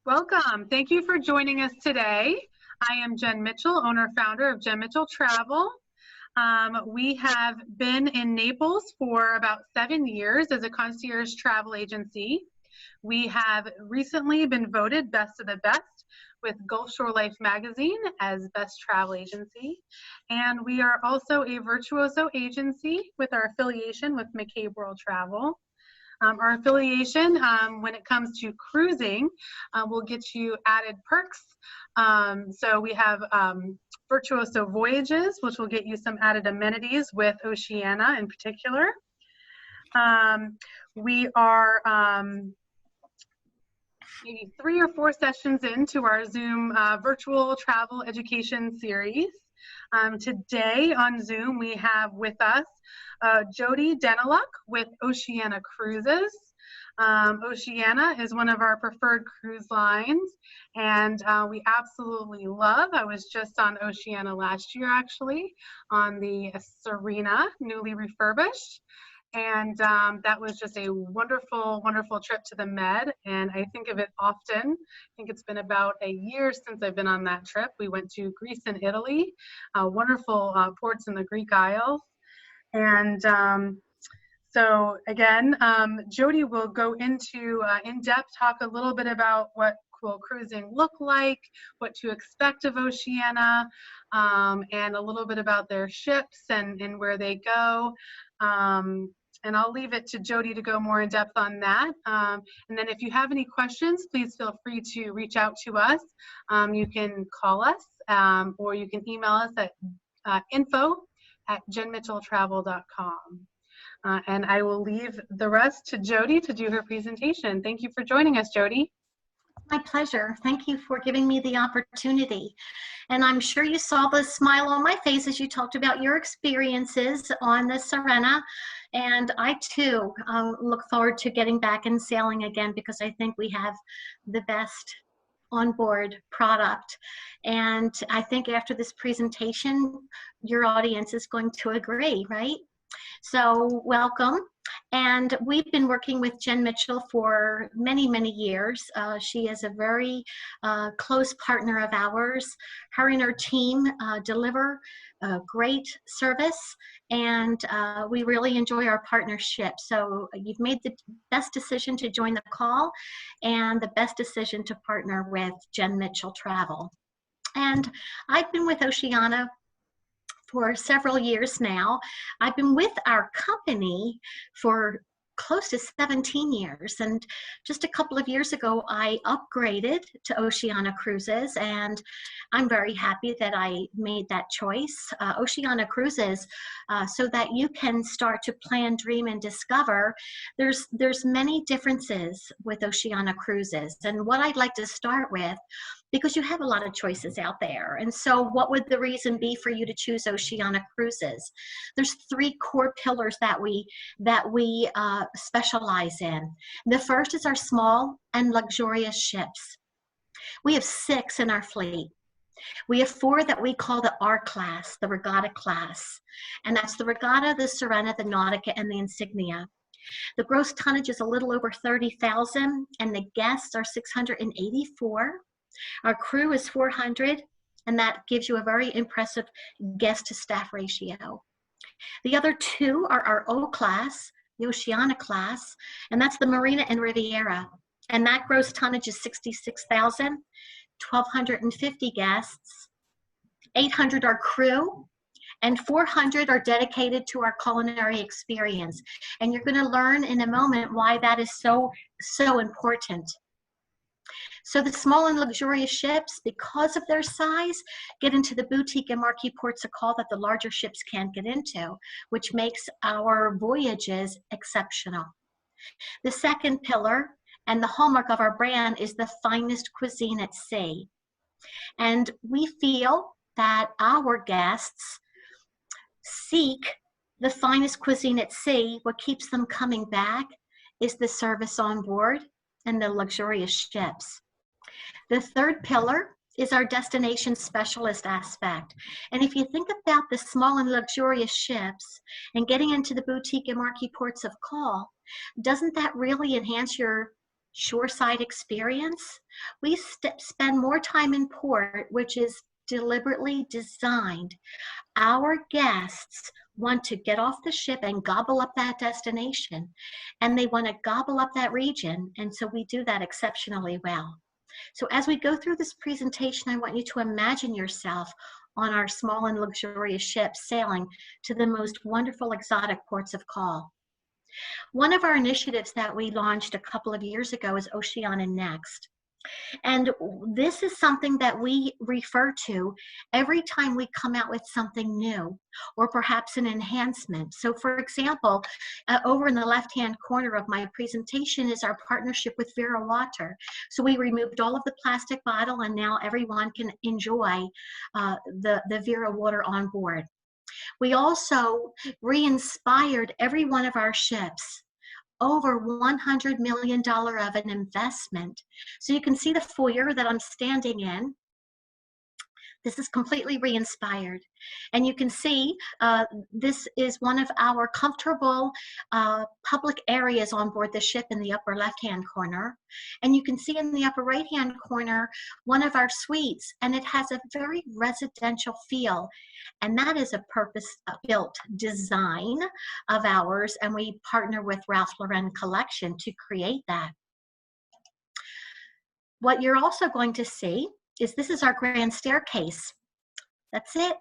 Welcome. Thank you for joining us today. I am Jen Mitchell, owner-founder of Jen Mitchell Travel. We have been in Naples for about 7 years as a concierge travel agency. We have recently been voted Best of the Best with Gulf Shore Life magazine as Best Travel Agency. And we are also a virtuoso agency with our affiliation with McCabe World Travel. Our affiliation, when it comes to cruising, will get you added perks. So we have Virtuoso Voyages, which will get you some added amenities with Oceania in particular. We are maybe 3 or 4 sessions into our Zoom virtual travel education series. Today on Zoom, we have with us Jodi Danyluk with Oceania Cruises. Oceania is one of our preferred cruise lines, and we absolutely love. I was just on Oceania last year, actually, on the Serena, newly refurbished. And that was just a wonderful, wonderful trip to the Med. And I think of it often. I think it's been about a year since I've been on that trip. We went to Greece and Italy, wonderful ports in the Greek Isles. And so again, Jodi will go into in-depth talk a little bit about what will cruising look like, what to expect of Oceania, and a little bit about their ships and where they go. And I'll leave it to Jodi to go more in depth on that. And then if you have any questions, please feel free to reach out to us. You can call us or you can email us at info@jenmitchelltravel.com. And I will leave the rest to Jodi to do her presentation. Thank you for joining us, Jodi. My pleasure. Thank you for giving me the opportunity. And I'm sure you saw the smile on my face as you talked about your experiences on the Serena. And I too look forward to getting back and sailing again, because I think we have the best onboard product. And I think after this presentation, your audience is going to agree, right? So welcome. And we've been working with Jen Mitchell for many, many years. She is a very close partner of ours. Her and her team deliver great service, and we really enjoy our partnership. So you've made the best decision to join the call and the best decision to partner with Jen Mitchell Travel. And I've been with Oceania for several years now. I've been with our company for close to 17 years, and just a couple of years ago I upgraded to Oceania Cruises, and I'm very happy that I made that choice. Oceania Cruises, so that you can start to plan, dream, and discover. There's many differences with Oceania Cruises, and what I'd like to start with, because you have a lot of choices out there. And so what would the reason be for you to choose Oceania Cruises? There's 3 core pillars that we specialize in. The first is our small and luxurious ships. We have 6 in our fleet. We have 4 that we call the R class, the Regatta class. And that's the Regatta, the Serena, the Nautica, and the Insignia. The gross tonnage is a little over 30,000, and the guests are 684. Our crew is 400, and that gives you a very impressive guest to staff ratio. The other 2 are our O class, the Oceania class, and that's the Marina and Riviera. And that gross tonnage is 66,000, 1,250 guests, 800 are crew, and 400 are dedicated to our culinary experience. And you're going to learn in a moment why that is so important. So the small and luxurious ships, because of their size, get into the boutique and marquee ports of call that the larger ships can't get into, which makes our voyages exceptional. The second pillar and the hallmark of our brand is the finest cuisine at sea. And we feel that our guests seek the finest cuisine at sea. What keeps them coming back is the service on board and the luxurious ships. The third pillar is our destination specialist aspect. And if you think about the small and luxurious ships and getting into the boutique and marquee ports of call, doesn't that really enhance your shoreside experience. We spend more time in port, which is deliberately designed. Our guests want to get off the ship and gobble up that destination, and they want to gobble up that region, and so we do that exceptionally well. So as we go through this presentation, I want you to imagine yourself on our small and luxurious ship sailing to the most wonderful exotic ports of call. One of our initiatives that we launched a couple of years ago is Oceania Next. And this is something that we refer to every time we come out with something new or perhaps an enhancement. So for example, over in the left-hand corner of my presentation is our partnership with Vera Water. So we removed all of the plastic bottle and now everyone can enjoy the Vera water on board. We also re-inspired every one of our ships, over $100 million of an investment. So you can see the foyer that I'm standing in. This is completely re-inspired. And you can see this is one of our comfortable public areas on board the ship in the upper left-hand corner. And you can see in the upper right-hand corner one of our suites, and it has a very residential feel. And that is a purpose-built design of ours, and we partner with Ralph Lauren Collection to create that. What you're also going to see is this is our grand staircase. That's it.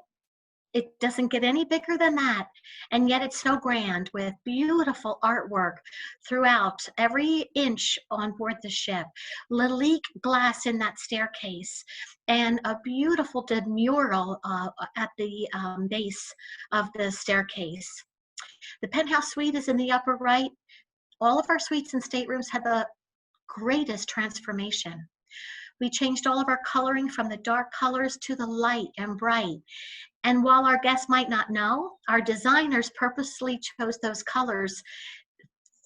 It doesn't get any bigger than that. And yet it's so grand with beautiful artwork throughout every inch on board the ship. Lalique glass in that staircase and a beautiful mural at the base of the staircase. The penthouse suite is in the upper right. All of our suites and staterooms had the greatest transformation. We changed all of our coloring from the dark colors to the light and bright. And while our guests might not know, our designers purposely chose those colors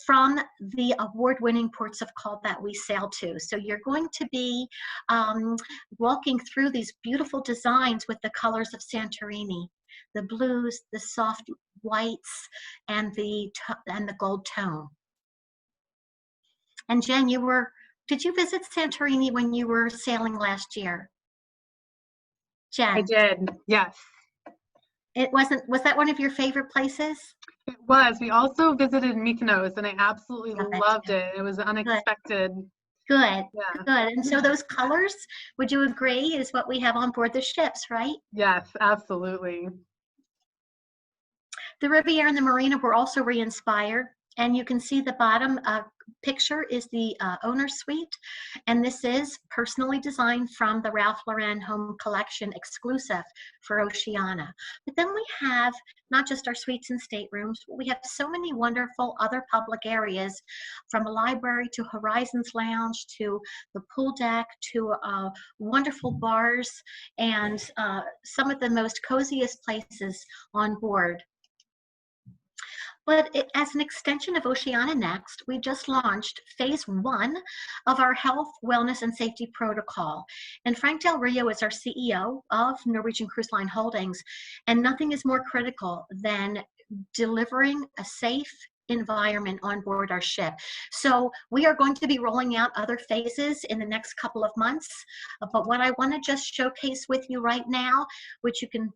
from the award-winning ports of call that we sail to. So you're going to be walking through these beautiful designs with the colors of Santorini, the blues, the soft whites, and the gold tone. And Jen, did you visit Santorini when you were sailing last year? Jen? I did, yes. Was that one of your favorite places? It was. We also visited Mykonos, and I absolutely loved it. It was unexpected. Good, yeah. Good. And so those colors, would you agree, is what we have on board the ships, right? Yes, absolutely. The Riviera and the Marina were also re-inspired, and you can see the bottom picture is the owner's suite, and this is personally designed from the Ralph Lauren Home Collection exclusive for Oceania. But then we have not just our suites and staterooms, but we have so many wonderful other public areas, from a library to Horizons Lounge to the pool deck to wonderful bars and some of the most coziest places on board. But as an extension of Oceania Next, we just launched phase 1 of our health, wellness, and safety protocol. And Frank Del Rio is our CEO of Norwegian Cruise Line Holdings, and nothing is more critical than delivering a safe environment on board our ship. So we are going to be rolling out other phases in the next couple of months. But what I want to just showcase with you right now, which you can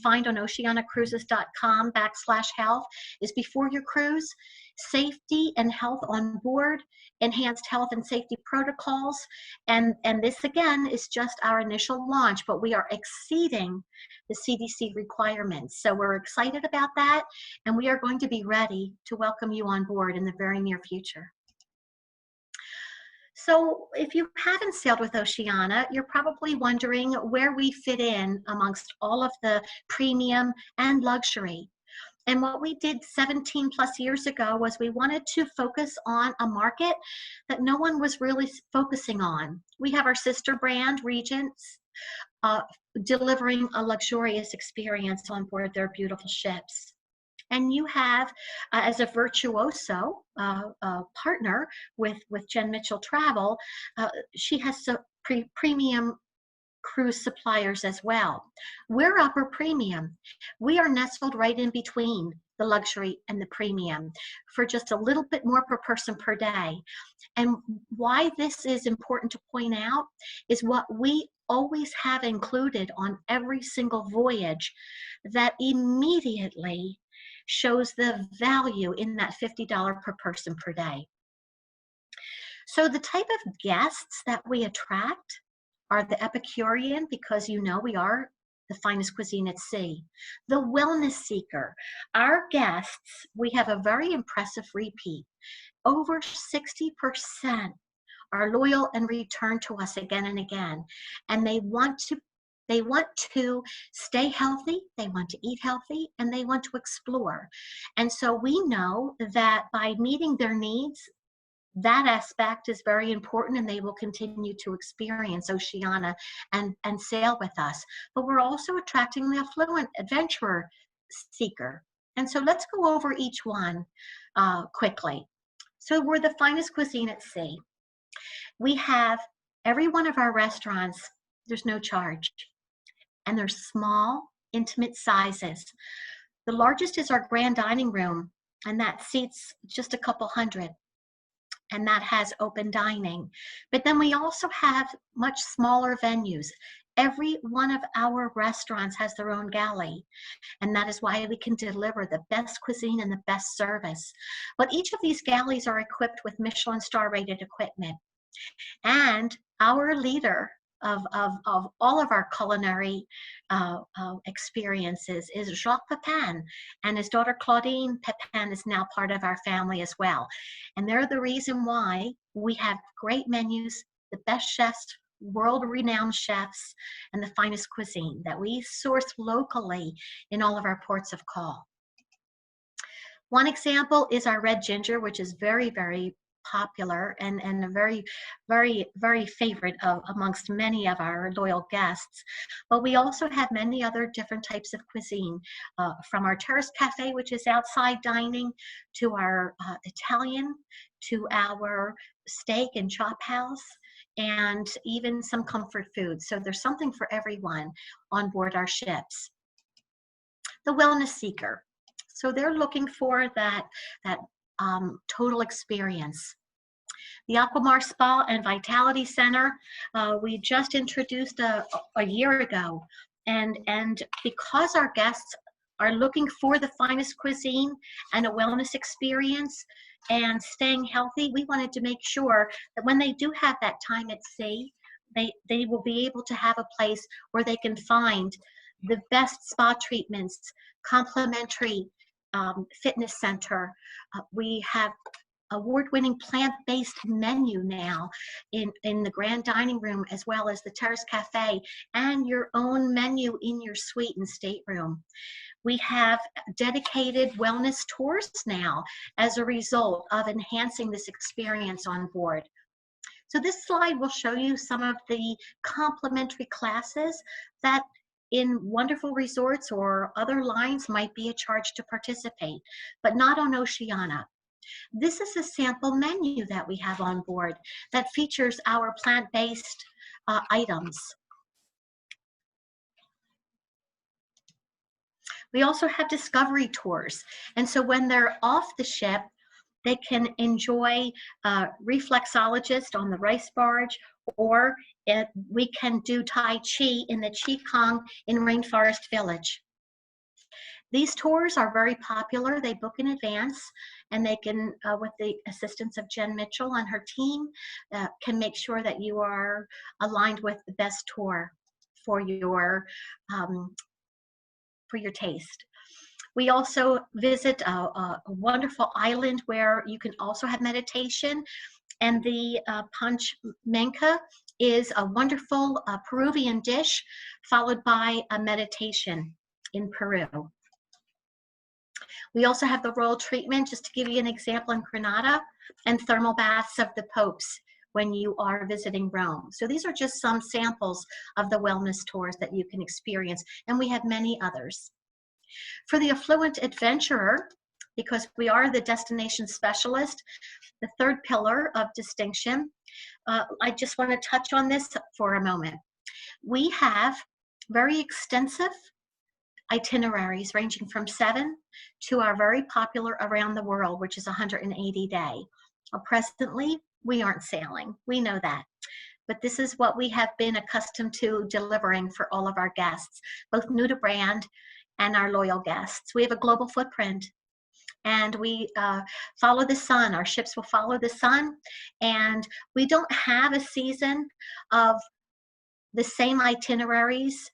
find on oceaniacruises.com/health, is before your cruise, safety and health on board, enhanced health and safety protocols. And this again is just our initial launch, but we are exceeding the CDC requirements. So we're excited about that, and we are going to be ready to welcome you on board in the very near future. So if you haven't sailed with Oceania, you're probably wondering where we fit in amongst all of the premium and luxury. And what we did 17 plus years ago was we wanted to focus on a market that no one was really focusing on. We have our sister brand, Regents, delivering a luxurious experience on board their beautiful ships. And you have, as a virtuoso partner with Jen Mitchell Travel, she has some premium cruise suppliers as well. We're upper premium. We are nestled right in between the luxury, and the premium for just a little bit more per person per day. And why this is important to point out is what we always have included on every single voyage that immediately shows the value in that $50 per person per day. So the type of guests that we attract are the Epicurean, because you know we are the finest cuisine at sea. The wellness seeker. Our guests, we have a very impressive repeat. Over 60% are loyal and return to us again and again. And they want to stay healthy, they want to eat healthy, and they want to explore. And so we know that by meeting their needs, that aspect is very important, and they will continue to experience Oceania and sail with us. But we're also attracting the affluent adventurer seeker. And so let's go over each one quickly. So we're the finest cuisine at sea. We have every one of our restaurants, there's no charge. And they're small, intimate sizes. The largest is our grand dining room, and that seats just a couple hundred. And that has open dining. But then we also have much smaller venues. Every one of our restaurants has their own galley, and that is why we can deliver the best cuisine and the best service. But each of these galleys are equipped with Michelin star rated equipment. And our leader of all of our culinary experiences is Jacques Pepin, and his daughter Claudine Pepin is now part of our family as well. And they're the reason why we have great menus, the best chefs, world-renowned chefs, and the finest cuisine that we source locally in all of our ports of call. One example is our red ginger, which is very, very popular and a very, very, very favorite amongst many of our loyal guests. But we also have many other different types of cuisine, from our terrace cafe, which is outside dining, to our Italian, to our steak and chop house, and even some comfort food. So there's something for everyone on board our ships. The wellness seeker. So they're looking for that total experience. The Aquamar Spa and Vitality Center, we just introduced a year ago. And because our guests are looking for the finest cuisine and a wellness experience and staying healthy, we wanted to make sure that when they do have that time at sea, they will be able to have a place where they can find the best spa treatments, complimentary fitness center. We have award-winning plant-based menu now in the grand dining room, as well as the terrace cafe, and your own menu in your suite and stateroom. We have dedicated wellness tours now as a result of enhancing this experience on board. So this slide will show you some of the complimentary classes that in wonderful resorts or other lines might be a charge to participate, but not on Oceania. This is a sample menu that we have on board that features our plant-based items. We also have discovery tours. And so when they're off the ship, they can enjoy reflexologist on the rice barge, or we can do Tai Chi in the Qigong in Rainforest Village. These tours are very popular. They book in advance, and they can, with the assistance of Jen Mitchell and her team, can make sure that you are aligned with the best tour for your taste. We also visit a wonderful island where you can also have meditation, and the punch menka is a wonderful Peruvian dish followed by a meditation in Peru. We also have the royal treatment, just to give you an example, in Granada, and thermal baths of the popes when you are visiting Rome. So these are just some samples of the wellness tours that you can experience, and we have many others. For the affluent adventurer, because we are the destination specialist, the third pillar of distinction, I just want to touch on this for a moment. We have very extensive itineraries ranging from 7 to our very popular Around the World, which is 180-day. Presently, we aren't sailing. We know that. But this is what we have been accustomed to delivering for all of our guests, both new to brand and our loyal guests. We have a global footprint, and we follow the sun. Our ships will follow the sun, and we don't have a season of the same itineraries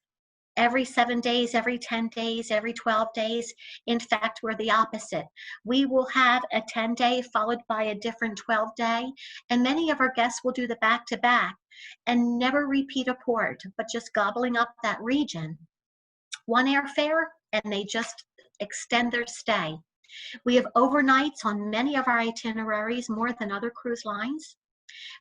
every 7 days, every 10 days, every 12 days. In fact, we're the opposite. We will have a 10-day followed by a different 12-day, and many of our guests will do the back-to-back and never repeat a port, but just gobbling up that region. One airfare, and they just extend their stay. We have overnights on many of our itineraries, more than other cruise lines.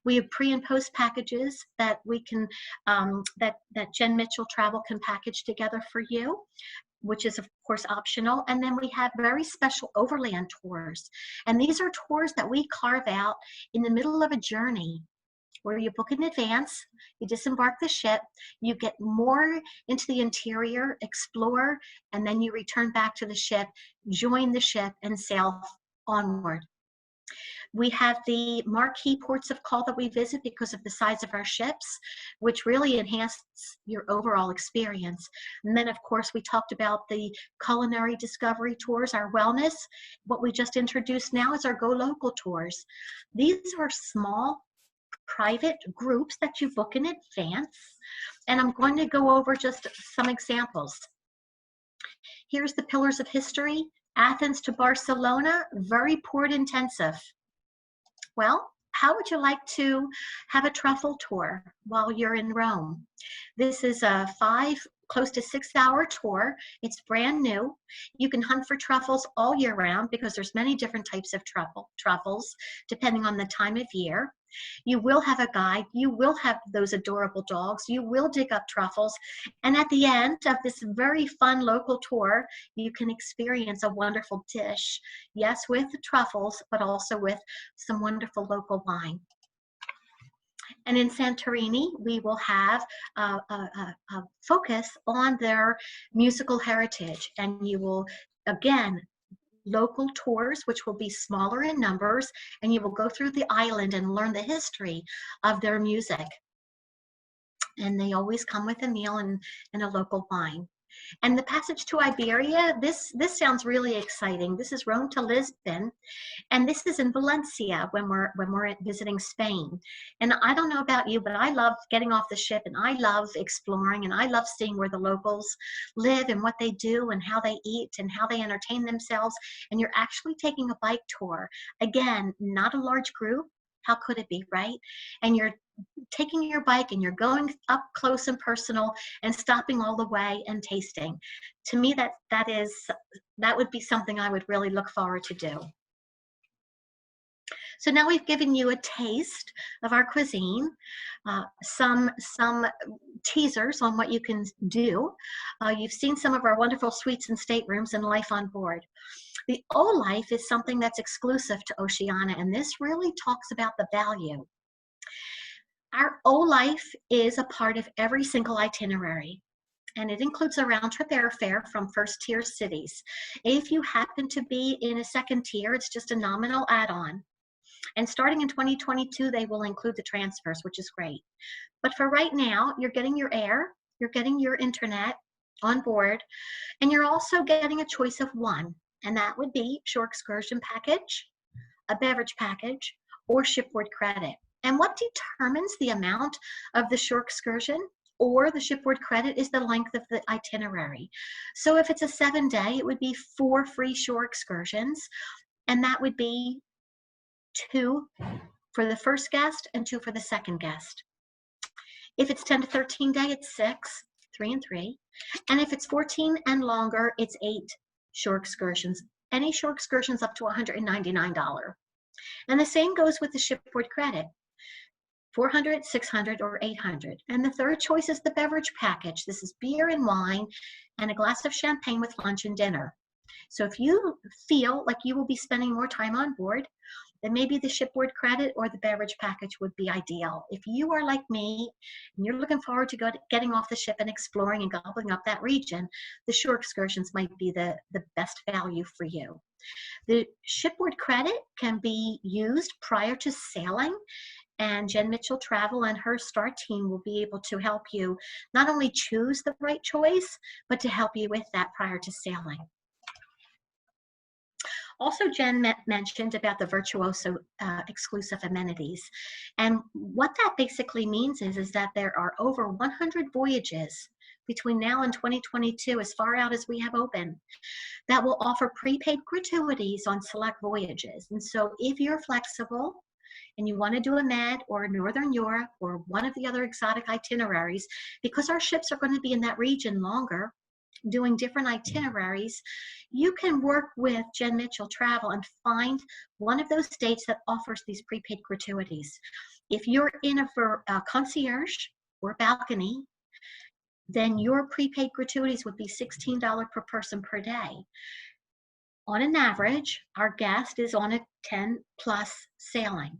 We have pre and post packages that we can, that Jen Mitchell Travel can package together for you, which is of course optional. And then we have very special overland tours. And these are tours that we carve out in the middle of a journey, where you book in advance, you disembark the ship, you get more into the interior, explore, and then you return back to the ship, join the ship, and sail onward. We have the marquee ports of call that we visit because of the size of our ships, which really enhances your overall experience. And then, of course, we talked about the culinary discovery tours, our wellness. What we just introduced now is our Go Local tours. These are small, private groups that you book in advance. And I'm going to go over just some examples. Here's the Pillars of History, Athens to Barcelona, very port intensive. Well, how would you like to have a truffle tour while you're in Rome? This is a close to 6-hour tour. It's brand new. You can hunt for truffles all year round because there's many different types of truffles depending on the time of year. You will have a guide. You will have those adorable dogs. You will dig up truffles. And at the end of this very fun local tour, you can experience a wonderful dish. Yes, with the truffles, but also with some wonderful local wine. And in Santorini, we will have a focus on their musical heritage. And you will, again, local tours, which will be smaller in numbers, and you will go through the island and learn the history of their music. And they always come with a meal and a local wine. And the passage to Iberia, this sounds really exciting. This is Rome to Lisbon, and this is in Valencia when we're visiting Spain. And I don't know about you, but I love getting off the ship, and I love exploring, and I love seeing where the locals live and what they do and how they eat and how they entertain themselves. And you're actually taking a bike tour. Again, not a large group. How could it be, right? And you're taking your bike and you're going up close and personal and stopping all the way and tasting. To me, that would be something I would really look forward to do. So now we've given you a taste of our cuisine, some teasers on what you can do. You've seen some of our wonderful suites and staterooms and life on board. The O-Life is something that's exclusive to Oceania, and this really talks about the value. Our O-Life is a part of every single itinerary, and it includes a round-trip airfare from first-tier cities. If you happen to be in a second tier, it's just a nominal add-on. And starting in 2022, they will include the transfers, which is great. But for right now, you're getting your air, you're getting your internet on board, and you're also getting a choice of one, and that would be shore excursion package, a beverage package, or shipboard credit. And what determines the amount of the shore excursion or the shipboard credit is the length of the itinerary. So if it's a 7-day, it would be 4 free shore excursions, and that would be 2 for the first guest and 2 for the second guest. If it's 10 to 13 day, it's 6, 3 and 3. And if it's 14 and longer, it's 8 shore excursions. Any shore excursions up to $199. And the same goes with the shipboard credit. 400, 600, or 800. And the third choice is the beverage package. This is beer and wine and a glass of champagne with lunch and dinner. So if you feel like you will be spending more time on board, then maybe the shipboard credit or the beverage package would be ideal. If you are like me and you're looking forward to getting off the ship and exploring and gobbling up that region, the shore excursions might be the best value for you. The shipboard credit can be used prior to sailing, and Jen Mitchell Travel and her STAR team will be able to help you not only choose the right choice, but to help you with that prior to sailing. Also, Jen mentioned about the Virtuoso exclusive amenities. And what that basically means is that there are over 100 voyages between now and 2022, as far out as we have open, that will offer prepaid gratuities on select voyages. And so if you're flexible and you want to do a Med or Northern Europe or one of the other exotic itineraries, because our ships are going to be in that region longer, doing different itineraries, you can work with Jen Mitchell Travel and find one of those states that offers these prepaid gratuities. If you're in a concierge or balcony, then your prepaid gratuities would be $16 per person per day. On an average, our guest is on a 10+ sailing.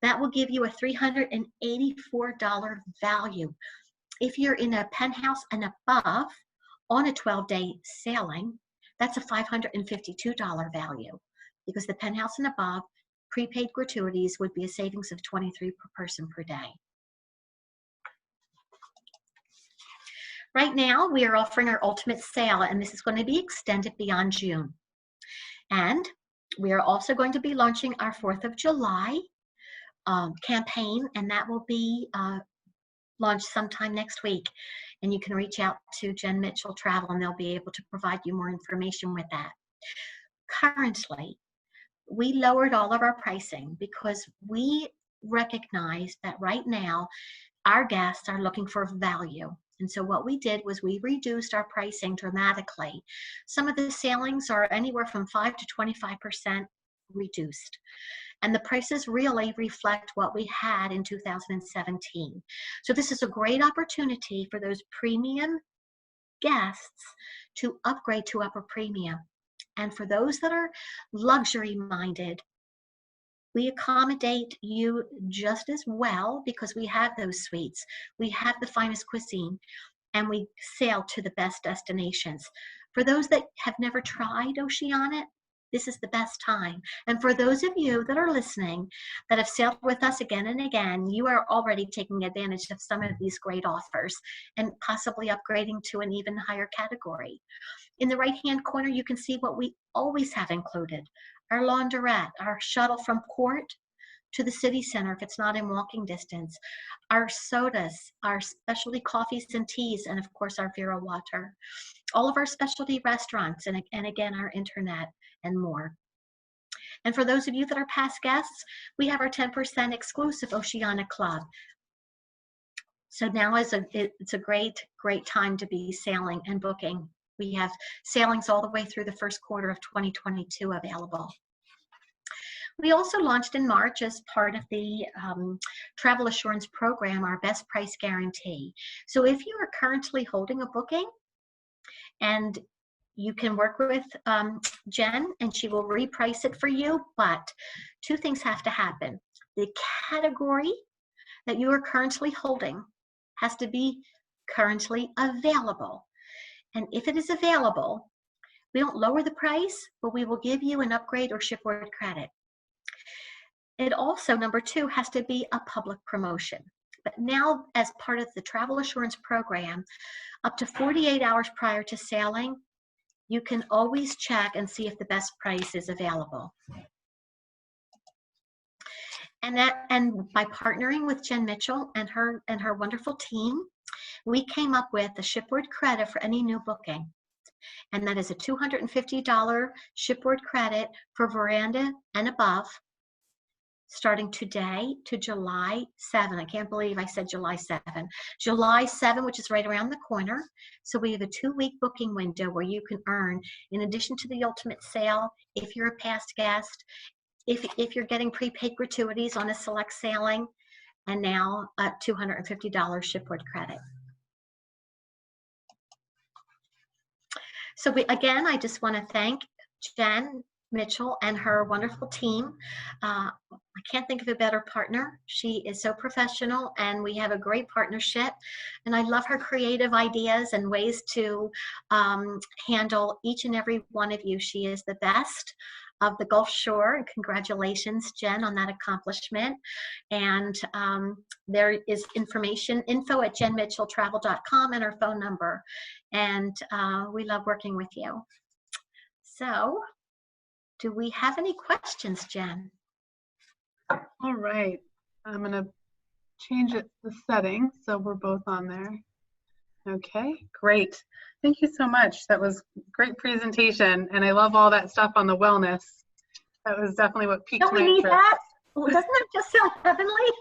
That will give you a $384 value. If you're in a penthouse and above on a 12-day sailing, that's a $552 value, because the penthouse and above prepaid gratuities would be a savings of $23 per person per day. Right now, we are offering our ultimate sale, and this is going to be extended beyond June. And we are also going to be launching our 4th of July campaign, and that will be launched sometime next week. And you can reach out to Jen Mitchell Travel, and they'll be able to provide you more information with that. Currently, we lowered all of our pricing because we recognize that right now our guests are looking for value. And so what we did was we reduced our pricing dramatically. Some of the sailings are anywhere from 5 to 25% reduced. And the prices really reflect what we had in 2017. So this is a great opportunity for those premium guests to upgrade to upper premium. And for those that are luxury minded, we accommodate you just as well because we have those suites. We have the finest cuisine, and we sail to the best destinations. For those that have never tried Oceania, this is the best time. And for those of you that are listening that have sailed with us again and again, you are already taking advantage of some of these great offers and possibly upgrading to an even higher category. In the right-hand corner, you can see what we always have included: our laundrette, our shuttle from port to the city center if it's not in walking distance, our sodas, our specialty coffees and teas, and of course our Vera water, all of our specialty restaurants, and again our internet and more. And for those of you that are past guests, we have our 10% exclusive Oceania Club. So now it's a great time to be sailing and booking. We have sailings all the way through the first quarter of 2022 available. We also launched in March as part of the travel assurance program, our best price guarantee. So if you are currently holding a booking, and you can work with Jen and she will reprice it for you, but two things have to happen. The category that you are currently holding has to be currently available. And if it is available, we don't lower the price, but we will give you an upgrade or shipboard credit. It also, number two, has to be a public promotion. But now, as part of the travel assurance program, up to 48 hours prior to sailing, you can always check and see if the best price is available. And by partnering with Jen Mitchell and her wonderful team, we came up with a shipboard credit for any new booking. And that is a $250 shipboard credit for veranda and above, starting today to July 7. I can't believe I said July 7. July 7, which is right around the corner. So we have a 2-week booking window where you can earn, in addition to the ultimate sale, if you're a past guest, if you're getting prepaid gratuities on a select sailing, and now a $250 shipboard credit. So again, I just want to thank Jen Mitchell and her wonderful team. I can't think of a better partner. She is so professional and we have a great partnership. And I love her creative ideas and ways to handle each and every one of you. She is the best of the Gulf Shore. And congratulations, Jen, on that accomplishment. And there is information, info@jenmitchelltravel.com, and her phone number. And we love working with you. So, do we have any questions, Jen? All right. I'm going to change the setting so we're both on there. Okay, great. Thank you so much. That was a great presentation, and I love all that stuff on the wellness. That was definitely what piqued Don't my we need interest. that? Well, doesn't that just sound heavenly?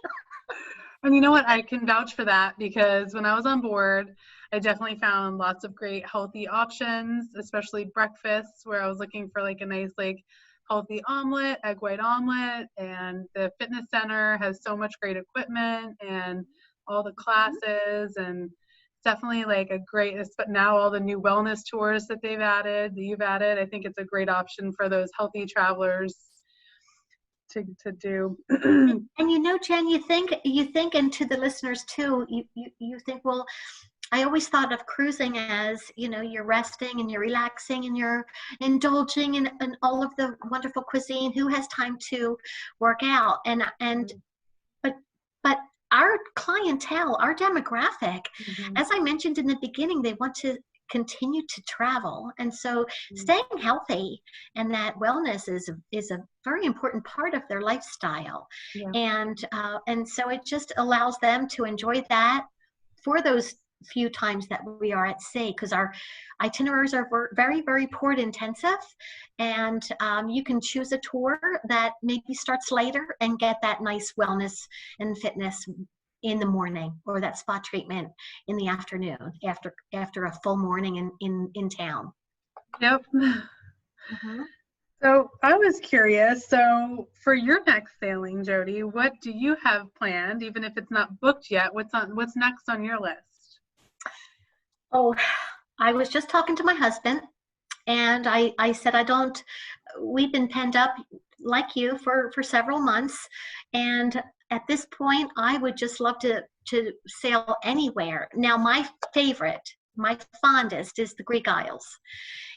And you know what? I can vouch for that because when I was on board, I definitely found lots of great healthy options, especially breakfasts where I was looking for like a nice like healthy omelet, egg white omelet, and the fitness center has so much great equipment and all the classes, and definitely like a great, but now all the new wellness tours that you've added, I think it's a great option for those healthy travelers to do. And you know, Jen, you think, and to the listeners too, you think, well, I always thought of cruising as, you know, you're resting and you're relaxing and you're indulging in all of the wonderful cuisine. Who has time to work out? But our clientele, our demographic, as I mentioned in the beginning, they want to continue to travel, and so staying healthy and that wellness is a very important part of their lifestyle. And so it just allows them to enjoy that for those few times that we are at sea, because our itineraries are very, very port intensive, and you can choose a tour that maybe starts later and get that nice wellness and fitness in the morning, or that spa treatment in the afternoon after a full morning in town. Yep. So I was curious, so for your next sailing, Jodi, what do you have planned, even if it's not booked yet? What's next on your list? Oh, I was just talking to my husband, and I said, we've been penned up like you for several months, and at this point I would just love to sail anywhere. Now my fondest is the Greek Isles,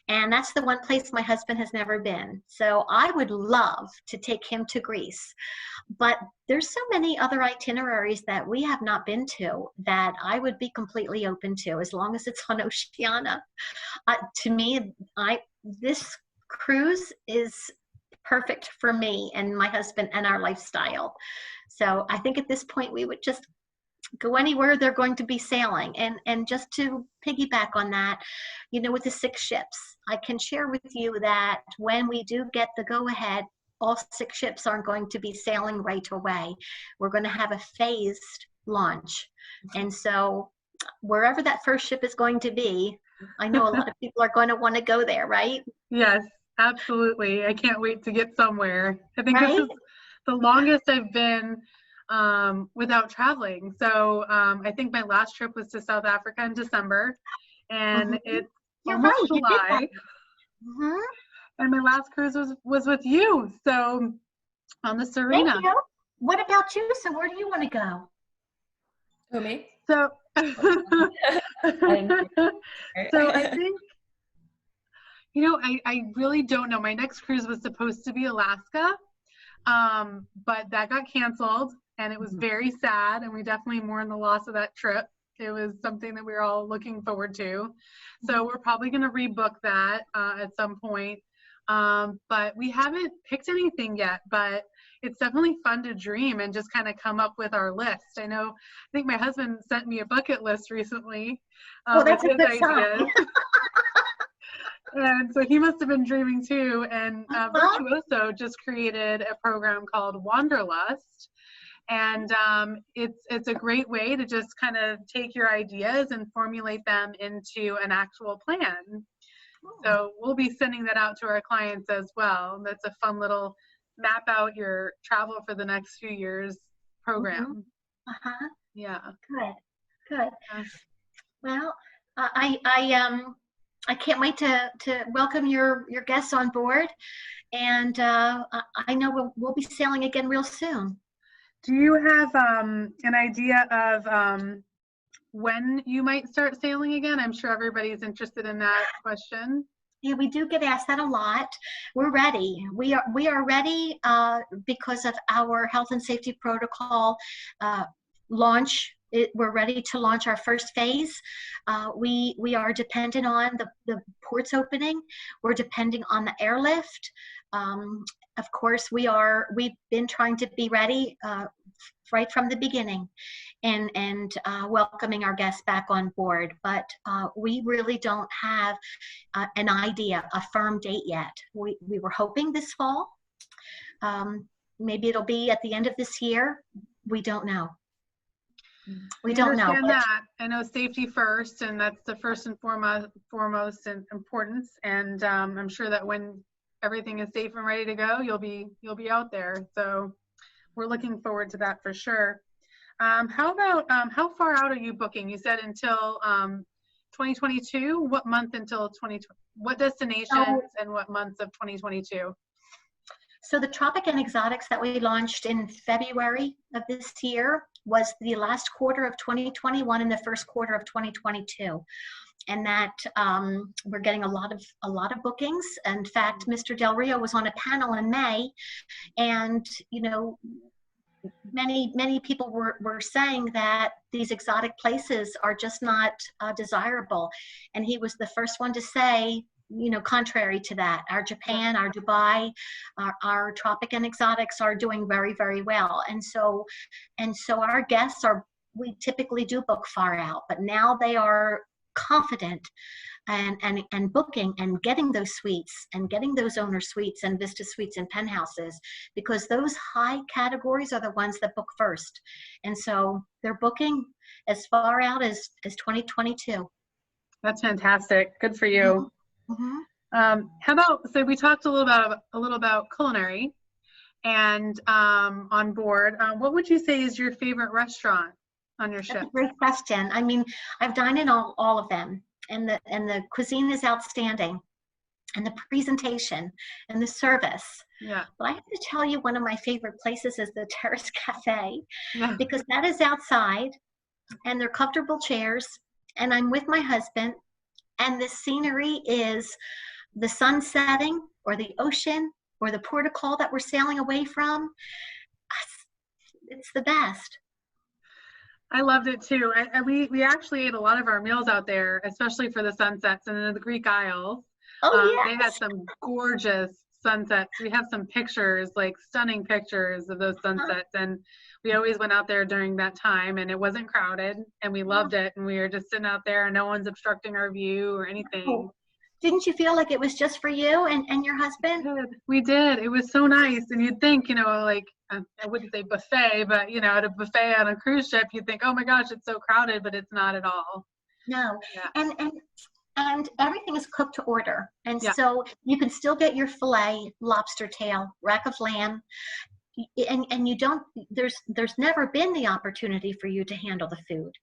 and that's the one place my husband has never been. So I would love to take him to Greece, but there's so many other itineraries that we have not been to that I would be completely open to, as long as it's on Oceania. To me, this cruise is perfect for me and my husband and our lifestyle. So I think at this point we would just go anywhere they're going to be sailing. And just to piggyback on that, you know, with the 6 ships, I can share with you that when we do get the go-ahead, all 6 ships aren't going to be sailing right away. We're going to have a phased launch. And so wherever that first ship is going to be, I know a lot of people are going to want to go there, right? Yes, absolutely. I can't wait to get somewhere. I think this is the longest I've been without traveling. So I think my last trip was to South Africa in December, and it's almost July. And my last cruise was with you, so on the Serena. Thank you. What about you? So where do you want to go? Who, me? So so I think, you know, I really don't know. My next cruise was supposed to be Alaska, but that got canceled, and it was very sad, and we definitely mourn the loss of that trip. It was something that we were all looking forward to. So we're probably going to rebook that at some point. But we haven't picked anything yet, but it's definitely fun to dream and just kind of come up with our list. I think my husband sent me a bucket list recently. Oh, that's a good sign. And so he must have been dreaming too. And Virtuoso just created a program called Wanderlust. And it's a great way to just kind of take your ideas and formulate them into an actual plan. So we'll be sending that out to our clients as well. That's a fun little map out your travel for the next few years program. Yeah. Good. Well, I I can't wait to welcome your guests on board. And I know we'll be sailing again real soon. Do you have an idea of when you might start sailing again? I'm sure everybody's interested in that question. Yeah, we do get asked that a lot. We're ready. We are ready because of our health and safety protocol launch. We're ready to launch our first phase. We are dependent on the ports opening. We're depending on the airlift. Of course, we've been trying to be ready right from the beginning and welcoming our guests back on board. But we really don't have an idea, a firm date yet. We were hoping this fall. Maybe it'll be at the end of this year. We don't know. We don't know. That. I know safety first, and that's the first and foremost in importance. And I'm sure that when everything is safe and ready to go, you'll be out there. So we're looking forward to that for sure. How about how far out are you booking? You said until 2022. What month until 2020? What destinations and what months of 2022? So the Tropic and Exotics that we launched in February of this year was the last quarter of 2021 and the first quarter of 2022. And that we're getting a lot of bookings. In fact, Mr. Del Rio was on a panel in May, and many people were saying that these exotic places are just not desirable, and he was the first one to say, contrary to that, our Japan, our Dubai, our Tropic and Exotics are doing very, very well. And so our guests we typically do book far out, but now they are confident and booking and getting those suites and getting those owner suites and Vista suites and penthouses, because those high categories are the ones that book first. And so they're booking as far out as 2022. That's fantastic. Good for you. Mm-hmm. How about, so we talked a little about culinary and on board. What would you say is your favorite restaurant on your ship? That's a great question. I mean, I've dined in all of them, and the cuisine is outstanding, and the presentation and the service. Yeah. But I have to tell you, one of my favorite places is the Terrace Cafe, Yeah. because that is outside, and they're comfortable chairs, and I'm with my husband, and the scenery is the sun setting or the ocean or the port of call that we're sailing away from. It's the best. I loved it too. We actually ate a lot of our meals out there, especially for the sunsets and in the Greek Isles. Oh, yes. They had some gorgeous sunsets. We have some pictures, like stunning pictures of those sunsets, and we always went out there during that time, and it wasn't crowded, and we loved it, and we were just sitting out there and no one's obstructing our view or anything. Oh. Didn't you feel like it was just for you and your husband? We did. It was so nice. And you'd think, like, I wouldn't say buffet, but at a buffet on a cruise ship, you'd think, oh my gosh, it's so crowded, but it's not at all. No. Yeah. And everything is cooked to order. And yeah. So you can still get your filet, lobster tail, rack of lamb. And you don't, there's never been the opportunity for you to handle the food.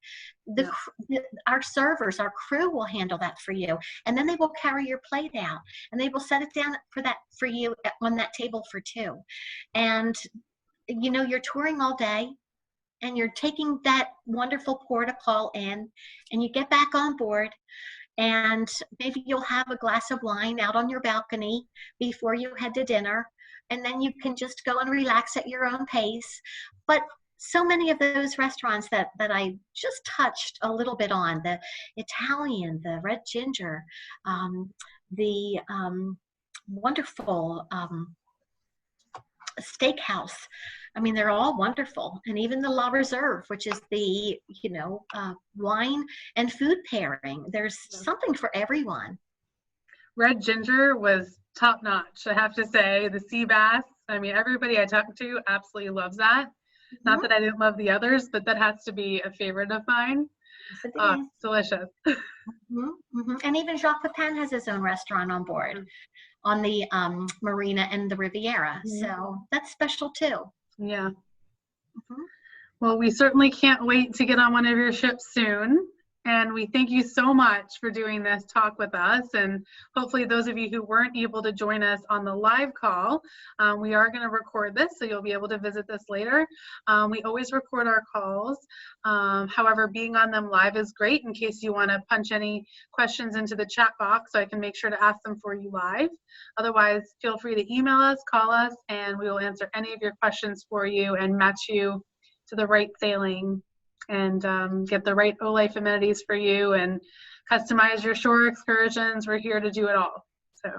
Our servers, our crew will handle that for you, and then they will carry your plate out and they will set it down for you on that table for two. And you're touring all day, and you're taking that wonderful port of call in, and you get back on board, and maybe you'll have a glass of wine out on your balcony before you head to dinner. And then you can just go and relax at your own pace. But so many of those restaurants that I just touched a little bit on, the Italian, the Red Ginger, the wonderful steakhouse. I mean, they're all wonderful. And even the La Reserve, which is the, wine and food pairing. There's something for everyone. Red Ginger was top notch, I have to say. The sea bass, I mean, everybody I talked to absolutely loves that. Mm-hmm. Not that I didn't love the others, but that has to be a favorite of mine. Yes, it is. Delicious. Mm-hmm. Mm-hmm. And even Jacques Pepin has his own restaurant on board, mm-hmm. on the marina and the Riviera. Mm-hmm. So that's special too. Yeah. Mm-hmm. Well, we certainly can't wait to get on one of your ships soon. And we thank you so much for doing this talk with us. And hopefully those of you who weren't able to join us on the live call, we are going to record this, so you'll be able to visit this later. We always record our calls. However, being on them live is great in case you want to punch any questions into the chat box, so I can make sure to ask them for you live. Otherwise, feel free to email us, call us, and we will answer any of your questions for you and match you to the right sailing and get the right O-Life amenities for you and customize your shore excursions. We're here to do it all. So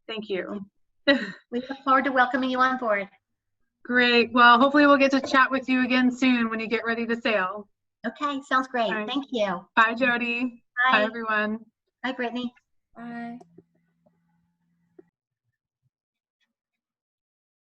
thank you. We look forward to welcoming you on board. Great. Well, hopefully we'll get to chat with you again soon when you get ready to sail. Okay, sounds great. All right. Thank you. Bye, Jodi. Bye. Bye, everyone. Bye, Brittany. Bye.